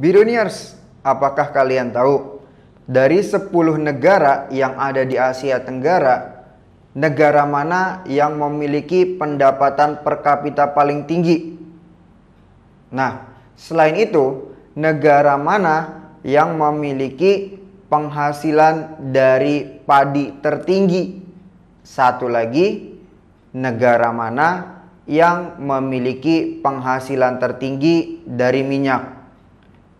Biruniers, apakah kalian tahu dari 10 negara yang ada di Asia Tenggara, negara mana yang memiliki pendapatan per kapita paling tinggi? Nah, selain itu, negara mana yang memiliki penghasilan dari padi tertinggi? Satu lagi, negara mana yang memiliki penghasilan tertinggi dari minyak?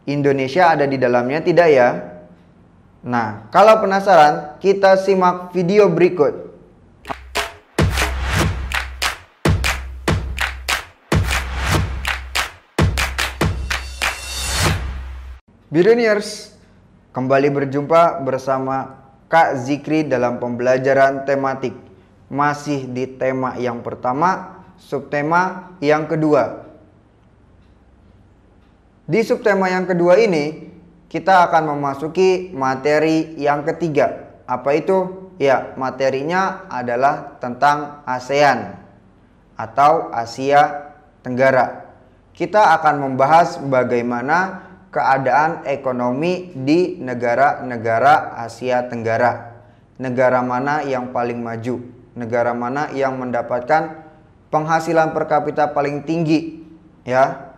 Indonesia ada di dalamnya tidak ya? Nah, kalau penasaran, kita simak video berikut. Biruniers, kembali berjumpa bersama Kak Zikri dalam pembelajaran tematik. Masih di tema yang pertama, subtema yang kedua. Di subtema yang kedua ini, kita akan memasuki materi yang ketiga. Apa itu? Ya, materinya adalah tentang ASEAN atau Asia Tenggara. Kita akan membahas bagaimana keadaan ekonomi di negara-negara Asia Tenggara. Negara mana yang paling maju? Negara mana yang mendapatkan penghasilan per kapita paling tinggi? Ya.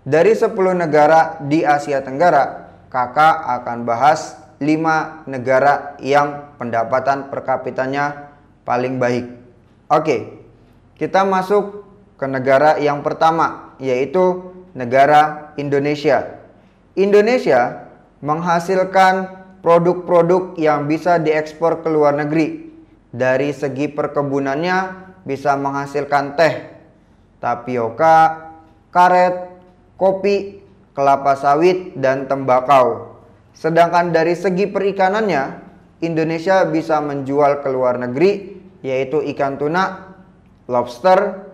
Dari 10 negara di Asia Tenggara, kakak akan bahas 5 negara yang pendapatan per kapitanya paling baik. Oke, kita masuk ke negara yang pertama, yaitu negara Indonesia. Indonesia menghasilkan produk-produk yang bisa diekspor ke luar negeri. Dari segi perkebunannya bisa menghasilkan teh, tapioka, karet, kopi, kelapa sawit, dan tembakau. Sedangkan dari segi perikanannya, Indonesia bisa menjual ke luar negeri, yaitu ikan tuna, lobster,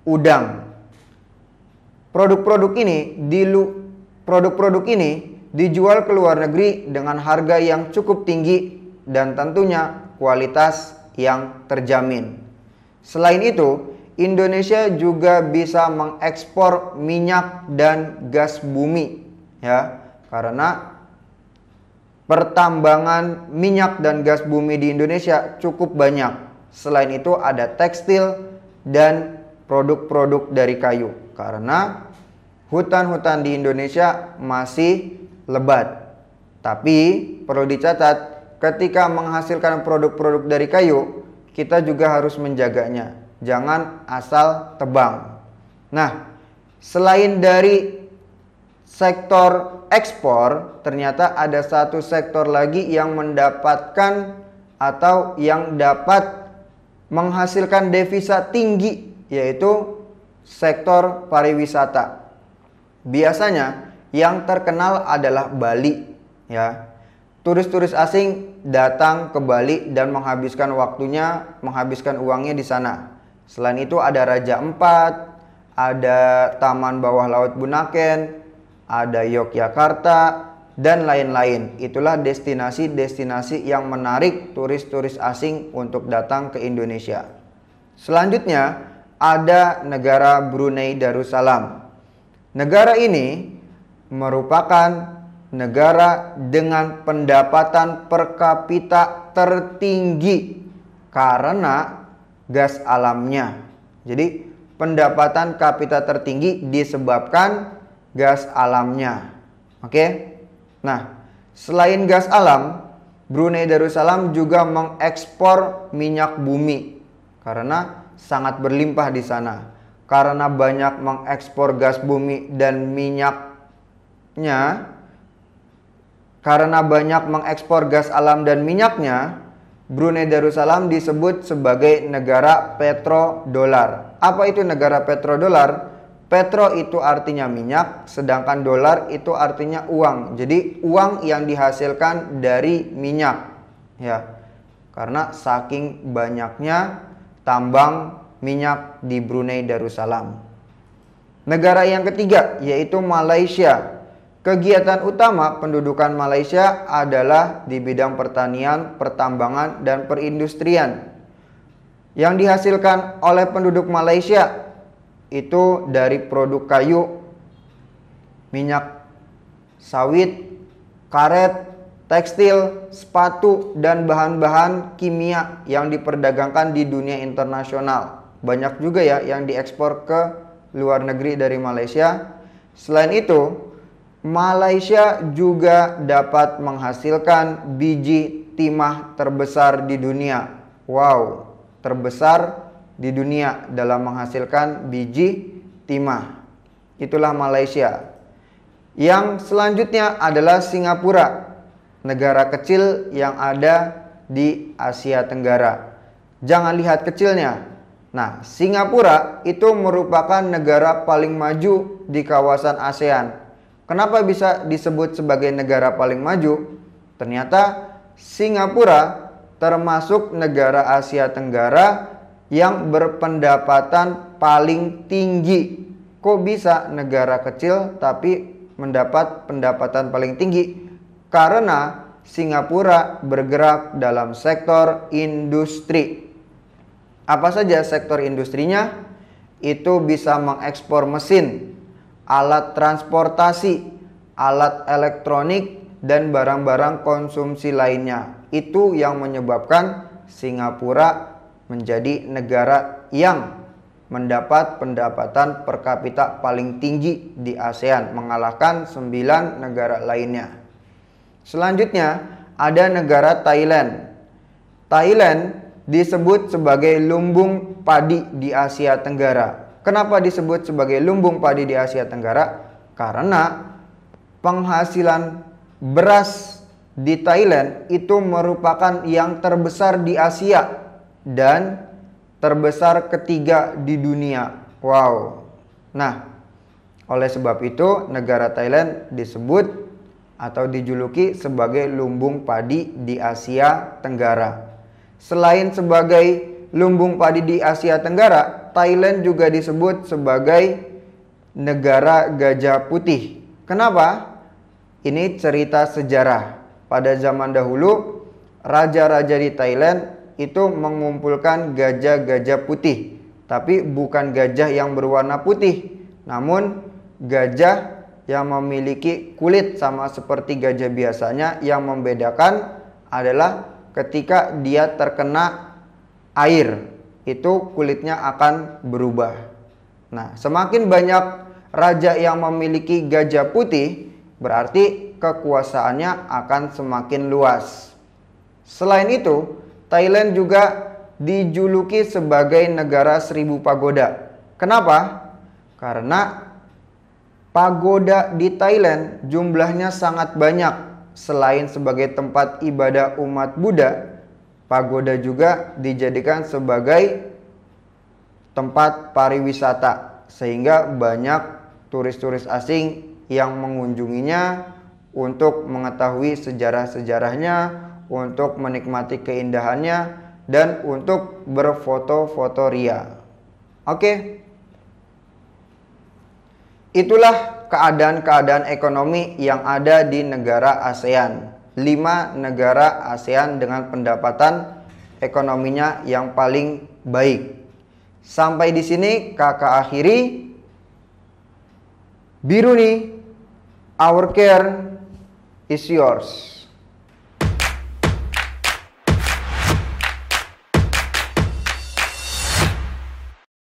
udang. Produk-produk ini dijual ke luar negeri dengan harga yang cukup tinggi dan tentunya kualitas yang terjamin. Selain itu, Indonesia juga bisa mengekspor minyak dan gas bumi, ya, karena pertambangan minyak dan gas bumi di Indonesia cukup banyak. Selain itu ada tekstil dan produk-produk dari kayu, karena hutan-hutan di Indonesia masih lebat. Tapi perlu dicatat, ketika menghasilkan produk-produk dari kayu, kita juga harus menjaganya. Jangan asal tebang. Nah, selain dari sektor ekspor, ternyata ada satu sektor lagi yang mendapatkan atau yang dapat menghasilkan devisa tinggi, yaitu sektor pariwisata. Biasanya yang terkenal adalah Bali, ya. Turis-turis asing datang ke Bali dan menghabiskan waktunya, menghabiskan uangnya di sana. Selain itu ada Raja Ampat, ada Taman Bawah Laut Bunaken, ada Yogyakarta, dan lain-lain. Itulah destinasi-destinasi yang menarik turis-turis asing untuk datang ke Indonesia. Selanjutnya ada negara Brunei Darussalam. Negara ini merupakan negara dengan pendapatan per kapita tertinggi karena gas alamnya. Jadi pendapatan kapita tertinggi disebabkan gas alamnya. Oke. Nah, selain gas alam, Brunei Darussalam juga mengekspor minyak bumi karena sangat berlimpah di sana. Karena banyak mengekspor gas bumi dan minyaknya, karena banyak mengekspor gas alam dan minyaknya, Brunei Darussalam disebut sebagai negara petrodolar. Apa itu negara petrodolar? Petro itu artinya minyak, sedangkan dolar itu artinya uang. Jadi uang yang dihasilkan dari minyak, ya. Karena saking banyaknya tambang minyak di Brunei Darussalam. Negara yang ketiga yaitu Malaysia. Kegiatan utama pendudukan Malaysia adalah di bidang pertanian, pertambangan, dan perindustrian. Yang dihasilkan oleh penduduk Malaysia itu dari produk kayu, minyak sawit, karet, tekstil, sepatu, dan bahan-bahan kimia yang diperdagangkan di dunia internasional. Banyak juga ya yang diekspor ke luar negeri dari Malaysia. Selain itu, Malaysia juga dapat menghasilkan biji timah terbesar di dunia. Wow, terbesar di dunia dalam menghasilkan biji timah. Itulah Malaysia. Yang selanjutnya adalah Singapura, negara kecil yang ada di Asia Tenggara. Jangan lihat kecilnya. Nah, Singapura itu merupakan negara paling maju di kawasan ASEAN. Kenapa bisa disebut sebagai negara paling maju? Ternyata Singapura termasuk negara Asia Tenggara yang berpendapatan paling tinggi. Kok bisa negara kecil tapi mendapat pendapatan paling tinggi? Karena Singapura bergerak dalam sektor industri. Apa saja sektor industrinya? Itu bisa mengekspor mesin, alat transportasi, alat elektronik, dan barang-barang konsumsi lainnya. Itu yang menyebabkan Singapura menjadi negara yang mendapat pendapatan per kapita paling tinggi di ASEAN, mengalahkan 9 negara lainnya. Selanjutnya ada negara Thailand. Thailand disebut sebagai lumbung padi di Asia Tenggara. Kenapa disebut sebagai lumbung padi di Asia Tenggara? Karena penghasilan beras di Thailand itu merupakan yang terbesar di Asia dan terbesar ketiga di dunia. Wow. Nah, oleh sebab itu negara Thailand disebut atau dijuluki sebagai lumbung padi di Asia Tenggara. Selain sebagai lumbung padi di Asia Tenggara, Thailand juga disebut sebagai negara gajah putih. Kenapa? Ini cerita sejarah. Pada zaman dahulu, raja-raja di Thailand itu mengumpulkan gajah-gajah putih. Tapi bukan gajah yang berwarna putih, namun gajah yang memiliki kulit sama seperti gajah biasanya. Yang membedakan adalah ketika dia terkena air, itu kulitnya akan berubah. Nah, semakin banyak raja yang memiliki gajah putih, berarti kekuasaannya akan semakin luas. Selain itu, Thailand juga dijuluki sebagai negara 1000 pagoda. Kenapa? Karena pagoda di Thailand jumlahnya sangat banyak. Selain sebagai tempat ibadah umat Buddha, pagoda juga dijadikan sebagai tempat pariwisata, sehingga banyak turis-turis asing yang mengunjunginya untuk mengetahui sejarah-sejarahnya, untuk menikmati keindahannya, dan untuk berfoto-foto ria. Oke. Itulah keadaan-keadaan ekonomi yang ada di negara ASEAN. 5 negara ASEAN dengan pendapatan ekonominya yang paling baik. Sampai di sini kakak akhiri. Biruni, our care is yours.